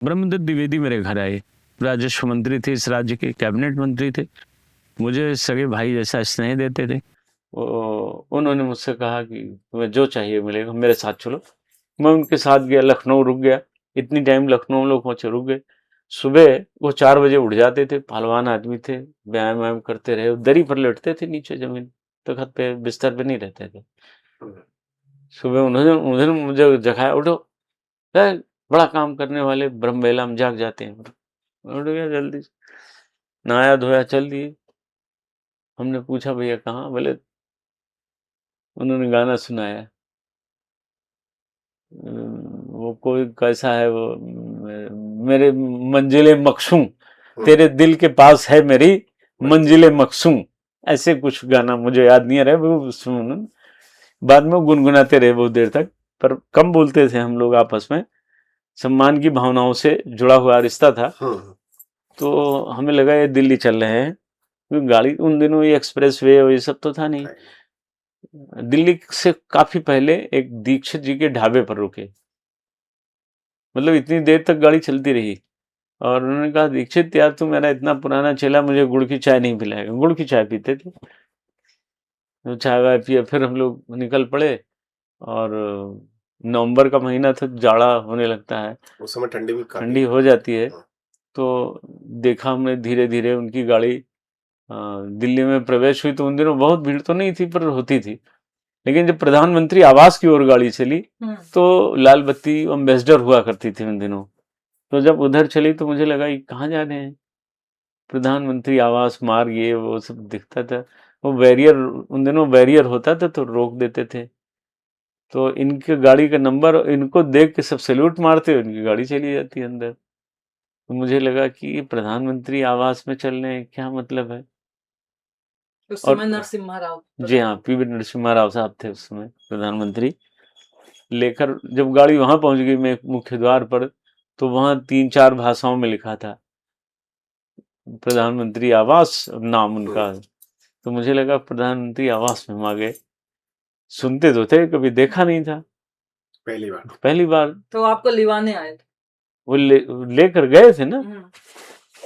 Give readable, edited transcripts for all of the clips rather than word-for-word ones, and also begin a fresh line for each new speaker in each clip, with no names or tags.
ब्रह्मदत्त द्विवेदी मेरे घर आए, राजस्व मंत्री थे, इस राज्य के कैबिनेट मंत्री थे, मुझे सगे भाई जैसा स्नेह देते थे। उन्होंने मुझसे कहा कि तुम्हें जो चाहिए मिलेगा, मेरे साथ चलो। मैं उनके साथ गया, लखनऊ रुक गया। इतनी टाइम लखनऊ लोग पहुंचे, रुक गए। सुबह वो 4 बजे उठ जाते थे, पहलवान आदमी थे, व्यायाम व्यायाम करते रहे, दरी पर लेटते थे, नीचे जमीन तखत पे बिस्तर पे नहीं रहते थे। सुबह उन्होंने उन्होंने मुझे जगाया, उठो, है, बड़ा काम करने वाले, ब्रह्म बेला में जाग जाते हैं। उठ गया जल्दी से, नहाया धोया, चल दिए। हमने पूछा भैया कहाँ? बोले, उन्होंने गाना सुनाया, वो कोई कैसा है वो, मेरे मंजिले मकसूम, तेरे दिल के पास है मेरी मंजिले मकसूम, ऐसे कुछ गाना मुझे याद नहीं आ रहा है। वो सुन, बाद में गुनगुनाते रहे बहुत देर तक, पर कम बोलते थे हम लोग आपस में। सम्मान की भावनाओं से जुड़ा हुआ रिश्ता था। तो हमें लगा ये दिल्ली चल रहे हैं, क्योंकि गाड़ी उन दिनों ये एक्सप्रेस वे और ये सब तो था नहीं। दिल्ली से काफी पहले एक दीक्षित जी के ढाबे पर रुके, मतलब इतनी देर तक गाड़ी चलती रही। और उन्होंने कहा, दीक्षित यार तू मेरा इतना पुराना चेला, मुझे गुड़ की चाय नहीं पिलाएगा। गुड़ की चाय पीते थे, तो चाय वाय पिया, फिर हम लोग निकल पड़े। और नवंबर का महीना था, जाड़ा होने लगता है,
उस समय ठंडी भी
ठंडी हो जाती है। तो देखा हमने धीरे धीरे उनकी गाड़ी दिल्ली में प्रवेश हुई। तो उन दिनों बहुत भीड़ तो नहीं थी, पर होती थी। लेकिन जब प्रधानमंत्री आवास की ओर गाड़ी चली, तो लाल बत्ती एम्बेसडर हुआ करती थी उन दिनों। तो जब उधर चली तो मुझे लगा ये कहाँ जा रहे हैं, प्रधानमंत्री आवास मार्ग, ये वो सब दिखता था। वो बैरियर, उन दिनों बैरियर होता था तो रोक देते थे। तो इनकी गाड़ी का नंबर, इनको देख के सब सैल्यूट मारते, उनकी गाड़ी चली जाती अंदर। तो मुझे लगा कि प्रधानमंत्री आवास में चलने क्या मतलब है।
उस समय नरसिम्हा राव,
जी हाँ, पीवी नरसिम्हा राव साहब थे उस समय प्रधानमंत्री। लेकर जब गाड़ी वहां पहुंच गई, मैं मुख्य द्वार पर, तो वहां 3-4 भाषाओं में लिखा था प्रधानमंत्री आवास, नाम उनका। तो मुझे लगा प्रधानमंत्री आवास में हम आ गए। सुनते तो थे, कभी देखा नहीं था, पहली बार।
तो आपको लिवाने आए थे?
वो लेकर गए थे ना।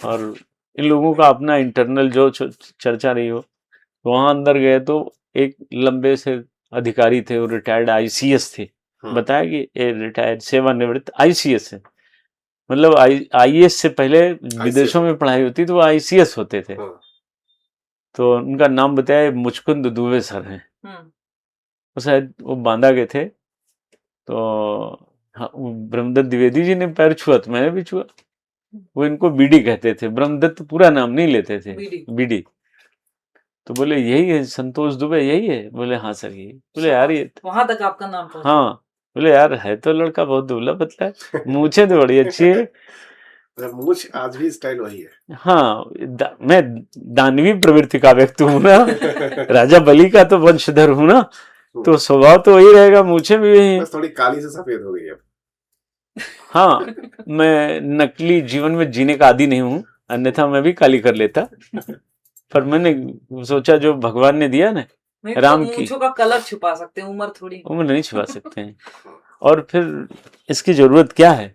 और इन लोगों का अपना इंटरनल जो चर्चा रही हो, तो वहां अंदर गए तो एक लंबे से अधिकारी थे, वो रिटायर्ड आईसीएस थे। बताया कि ये रिटायर्ड सेवानिवृत्त आईसीएस है, मतलब आईएएस से पहले विदेशों में पढ़ाई होती तो वो आईसीएस होते थे। तो उनका नाम बताया, मुचकुंद दुबे सर हैं। वो शायद वो बांदा के थे। तो हाँ, ब्रह्मदत्त द्विवेदी जी ने पैर छुआ तो मैंने भी छुआ। वो इनको बीडी कहते थे, ब्रह्मदत्त पूरा नाम नहीं लेते थे, बीडी। तो बोले यही है संतोष दुबे, यही है? बोले हाँ सर यही। बोले यार ये
वहां तक आपका नाम पहुंचा?
हाँ। बोले यार है तो लड़का बहुत दुबला पतला है, मूछें तो बड़ी अच्छी है।
मूछ आज भी स्टाइल वही है।
हाँ, मैं दानवी प्रवृत्ति का व्यक्ति हूँ ना, राजा बलि का तो वंशधर हूँ ना, तो स्वभाव तो वही रहेगा, मूछें भी वही है।
बस थोड़ी काली से सफेद हो गई अब।
हाँ, मैं नकली जीवन में जीने का आदी नहीं हूँ, अन्यथा मैं भी काली कर लेता। पर मैंने सोचा जो भगवान ने दिया ना, राम की,
मूंछों का कलर छुपा सकते हैं, उम्र थोड़ी,
उम्र नहीं छुपा सकते हैं। और फिर इसकी जरूरत क्या है?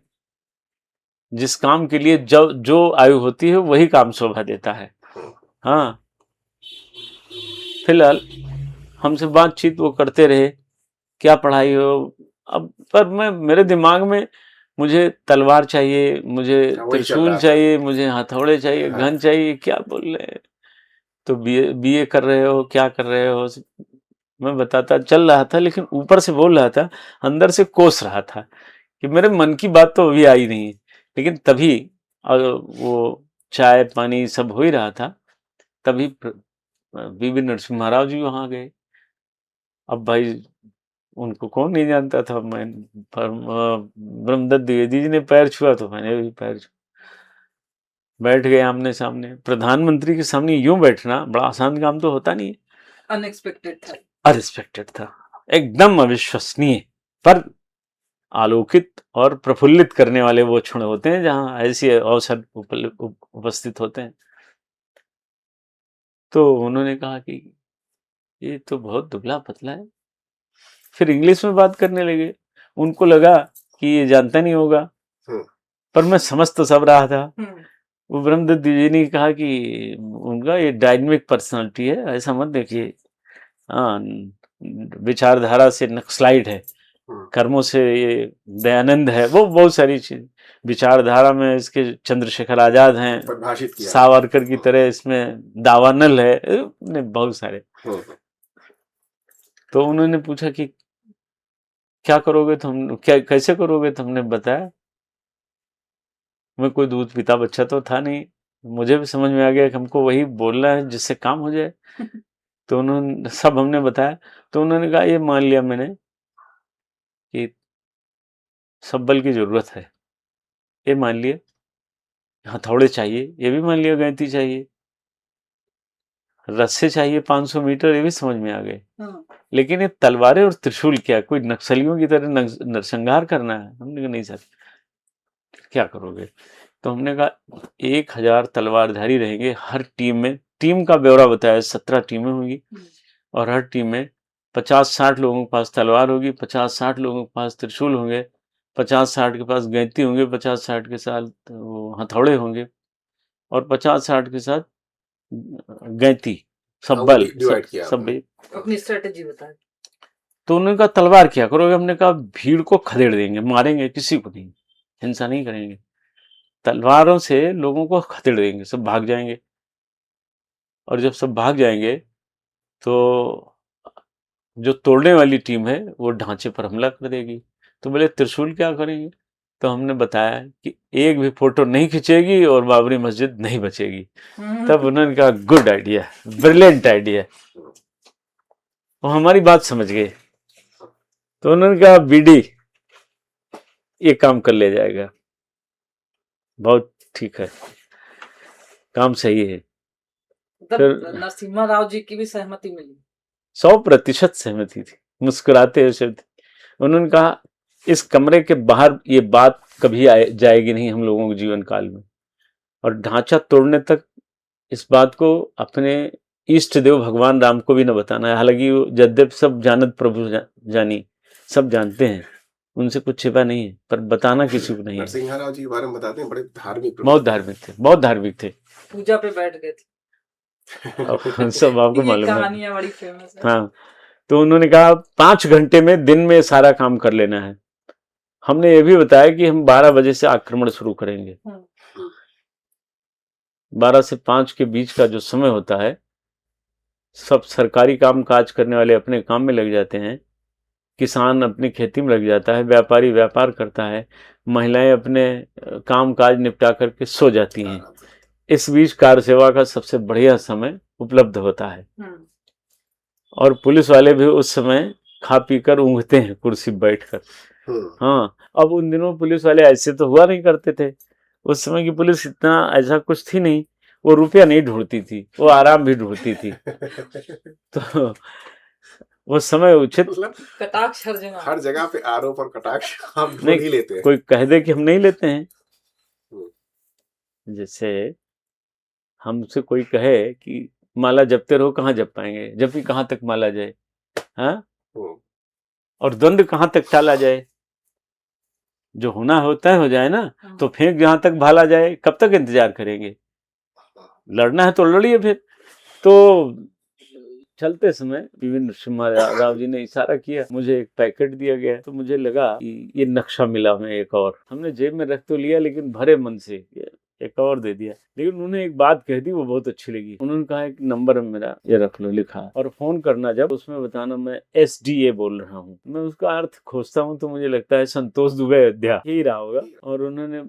जिस काम के लिए जो आयु होती है वही काम शोभा देता है। हाँ, फिलहाल हमसे बातचीत वो करते रहे, क्या पढ़ाई हो। अब पर मैं, मेरे दिमाग में मुझे तलवार चाहिए, मुझे त्रिशूल चाहिए, मुझे हथौड़े चाहिए, गन चाहिए, क्या बोल रहे हैं। तो बीए कर रहे हो, क्या कर रहे हो, मैं बताता चल रहा था, लेकिन ऊपर से बोल रहा था, अंदर से कोस रहा था कि मेरे मन की बात तो अभी आई नहीं। लेकिन तभी वो चाय पानी सब हो ही रहा था, तभी बीबी नरसिम्हा राव जी वहां गए। अब भाई उनको कौन नहीं जानता था, मैं ब्रह्मदत्त द्विवेदी जी ने पैर छुआ तो मैंने भी पैर छुआ। बैठ गए आमने सामने। प्रधानमंत्री के सामने यूं बैठना बड़ा आसान काम तो होता नहीं है।
अनएक्सपेक्टेड था,
अनएक्सपेक्टेड था, एकदम अविश्वसनीय, पर आलोकित और प्रफुल्लित करने वाले वो क्षण होते हैं जहां ऐसे अवसर उपस्थित होते हैं। तो उन्होंने कहा कि ये तो बहुत दुबला पतला है। फिर इंग्लिश में बात करने लगे। उनको लगा कि ये जानता नहीं होगा, पर मैं समझ तो सब रहा था।
हम्म,
वो ब्रह्मदत्त जी ने कहा कि उनका ये डायनेमिक पर्सनालिटी है, ऐसा मत देखिए। हाँ, विचारधारा से नक्सलाइट है, कर्मों से ये दयानंद है, वो बहुत सारी चीज विचारधारा में इसके चंद्रशेखर आजाद हैं,
परिभाषित किया।
सावरकर की तरह इसमें दावानल है, ने बहुत सारे। तो उन्होंने पूछा कि क्या करोगे तुम, क्या कैसे करोगे, तो हमने बताया। मैं कोई दूध पीता बच्चा तो था नहीं, मुझे भी समझ में आ गया कि हमको वही बोलना है जिससे काम हो जाए। तो उन्होंने सब हमने बताया। तो उन्होंने कहा ये मान लिया मैंने कि सब बल की जरूरत है, ये मान लिया। हथौड़े चाहिए, ये भी मान लिया। गैंती चाहिए, रस्से चाहिए 500 मीटर, ये भी समझ में आ गए।
हाँ,
लेकिन ये तलवारें और त्रिशूल क्या, कोई नक्सलियों की तरह नरसंहार करना है? हमने कहा नहीं सर। क्या करोगे? तो हमने कहा 1000 तलवारधारी रहेंगे हर टीम में। टीम का ब्यौरा बताया, 17 टीमें होंगी और हर टीम में 50-60 लोगों के पास तलवार होगी, 50-60 लोगों के पास त्रिशूल होंगे, 50-60 के पास गैंती होंगे, 50-60 के साथ वो हथौड़े होंगे और 50-60 के साथ गैंती, सब बल,
डिवाइड किया
सब
आपने।
अपनी स्ट्रेटेजी बताए।
तो उन्होंने कहा तलवार क्या करोगे? हमने कहा भीड़ को खदेड़ देंगे, मारेंगे किसी को नहीं, हिंसा नहीं करेंगे, तलवारों से लोगों को खदेड़ देंगे, सब भाग जाएंगे। और जब सब भाग जाएंगे तो जो तोड़ने वाली टीम है वो ढांचे पर हमला कर देगी। तो बोले त्रिशूल क्या करेंगे? तो हमने बताया कि एक भी फोटो नहीं खींचेगी और बाबरी मस्जिद नहीं बचेगी। तब उन्होंने कहा गुड आइडिया, ब्रिलियंट आइडिया। वो हमारी बात समझ गए। तो उन्होंने कहा बीडी ये काम कर ले जाएगा, बहुत ठीक है, काम सही है।
मतलब नरसिम्हा राव जी की भी सहमति मिली?
100% सहमति थी, मुस्कुराते हुए उन्होंने कहा इस कमरे के बाहर ये बात कभी जाएगी नहीं हम लोगों के जीवन काल में, और ढांचा तोड़ने तक इस बात को अपने इष्ट देव भगवान राम को भी न बताना है। हालांकि यद्यप सब जानत प्रभु जानी, सब जानते हैं, उनसे कुछ छिपा नहीं है, पर बताना किसी को नहीं है।
नरसिंह राव जी के बारे में बताते हैं, बड़े धार्मिक,
बहुत धार्मिक थे, बहुत धार्मिक थे।
पूजा पे बैठ गए थे,
सब आपको
ये
मालूम है।
कहानियां बड़ी फेमस है।
हाँ, तो उन्होंने कहा 5 घंटे में दिन में सारा काम कर लेना है। हमने ये भी बताया कि हम 12 बजे से आक्रमण शुरू करेंगे। 12 से 5 के बीच का जो समय होता है, सब सरकारी काम काज करने वाले अपने काम में लग जाते हैं, किसान अपनी खेती में लग जाता है, व्यापारी व्यापार करता है, महिलाएं अपने काम काज निपटा करके सो जाती हैं। इस बीच कार सेवा का सबसे बढ़िया समय उपलब्ध होता है और पुलिस वाले भी उस समय खा पी कर ऊँघते हैं कुर्सी बैठकर। हाँ, अब उन दिनों पुलिस वाले ऐसे तो हुआ नहीं करते थे। उस समय की पुलिस इतना ऐसा कुछ थी नहीं, वो रुपया नहीं ढूंढती थी, वो आराम भी ढूंढती थी। तो वो समय उचित,
मतलब
कटाक्ष हर
जगह पे आरोप और कटाक्ष आप ढूंढ
नहीं,
ही लेते हैं।
कोई कह दे कि हम नहीं लेते हैं, जैसे हमसे कोई कहे कि माला जपते रहो, कहाँ जप पाएंगे, जबकि कहाँ तक माला जाए, हाँ, और द्वंद्व कहाँ तक टाला जाए। जो होना होता है हो जाए ना, तो फेंक जहां तक भाला जाए, कब तक इंतजार करेंगे? लड़ना है तो लड़िए फिर। तो चलते समय पीवी नरसिम्हा राव जी ने इशारा किया, मुझे एक पैकेट दिया गया, तो मुझे लगा कि ये नक्शा मिला हमें एक और। हमने जेब में रख तो लिया, लेकिन भरे मन से एक और दे दिया। लेकिन उन्होंने एक बात कह दी, वो बहुत अच्छी लगी। उन्होंने कहा एक नंबर मेरा ये रख लो लिखा, और फोन करना जब, उसमें बताना मैं SDA बोल रहा हूँ। मैं उसका अर्थ खोजता हूँ तो मुझे लगता है संतोष दुबे अयोध्या, यही रहा होगा। और उन्होंने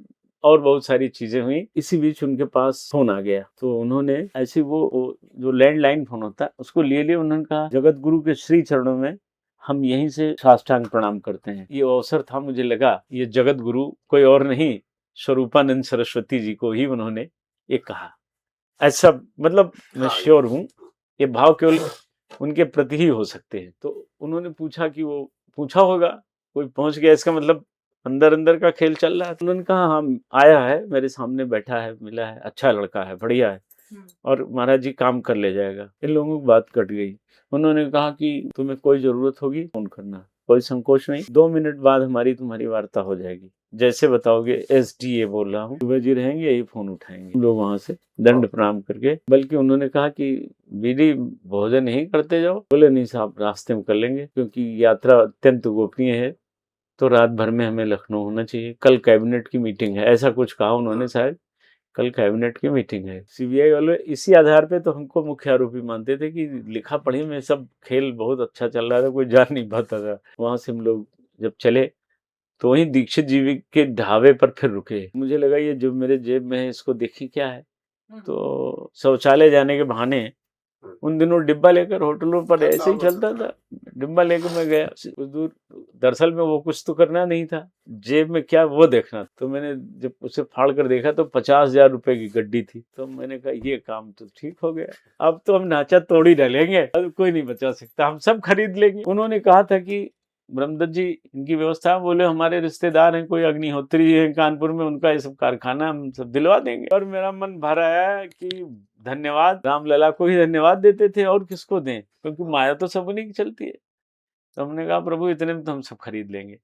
और बहुत सारी चीजें हुई। इसी बीच उनके पास फोन आ गया, तो उन्होंने ऐसी वो जो लैंडलाइन फोन होता है उसको लिए उन्होंने कहा जगत गुरु के श्री चरणों में हम यहीं से साष्टांग प्रणाम करते हैं। ये अवसर था, मुझे लगा ये जगत गुरु कोई और नहीं, स्वरूपानंद सरस्वती जी को ही उन्होंने ये कहा। ऐसा मतलब मैं श्योर हूँ ये भाव केवल उनके प्रति ही हो सकते हैं। तो उन्होंने पूछा कि वो पूछा होगा, कोई पहुंच गया, इसका मतलब अंदर अंदर का खेल चल रहा है। उन्होंने कहा हाँ, आया है, मेरे सामने बैठा है, मिला है, अच्छा लड़का है, बढ़िया है, और महाराज जी काम कर ले जाएगा। इन लोगों की बात कट गई। उन्होंने कहा कि तुम्हें कोई जरूरत होगी फोन करना, कोई संकोच नहीं, 2 मिनट बाद हमारी तुम्हारी वार्ता हो जाएगी, जैसे बताओगे SDA बोल रहा हूँ, सुबह जी रहेंगे, यही फोन उठाएंगे। हम लोग वहां से दंड प्रणाम करके, बल्कि उन्होंने कहा कि बीडी भोजन ही करते जाओ। बोले नहीं साहब, रास्ते में कर लेंगे, क्योंकि यात्रा अत्यंत गोपनीय है, तो रात भर में हमें लखनऊ होना चाहिए, कल कैबिनेट की मीटिंग है, ऐसा कुछ कहा उन्होंने शायद, कल कैबिनेट की मीटिंग है। CBI वाले इसी आधार पे तो हमको मुख्य आरोपी मानते थे कि लिखा पढ़ी में सब खेल बहुत अच्छा चल रहा था, कोई जान नहीं पाता था। वहां से हम लोग जब चले तो वहीं दीक्षित जी के ढाबे पर फिर रुके। मुझे लगा ये जो मेरे जेब में है इसको देखी क्या है, तो शौचालय जाने के बहाने उन दिनों डिब्बा लेकर होटलों पर ऐसे ही चलता था, डिब्बा लेकर मैं गया कुछ दूर। दरअसल में वो कुछ तो करना नहीं था, जेब में क्या वो देखना। तो मैंने जब उसे फाड़ कर देखा तो 50,000 रुपए की गड्डी थी। तो मैंने कहा ये काम तो ठीक हो गया, अब तो हम नाचा तोड़ी डालेंगे, अब कोई नहीं बचा सकता, हम सब खरीद लेंगे। उन्होंने कहा था कि ब्रह्मदत्त जी इनकी व्यवस्था, बोले हमारे रिश्तेदार हैं, कोई अग्निहोत्री है कानपुर में, उनका ये सब कारखाना हम सब दिलवा देंगे। और मेरा मन भर आया कि धन्यवाद, रामलला को ही धन्यवाद देते थे और किसको दें, क्योंकि माया तो सब उन्हीं की चलती है। तो हमने कहा प्रभु इतने में तो हम सब खरीद लेंगे।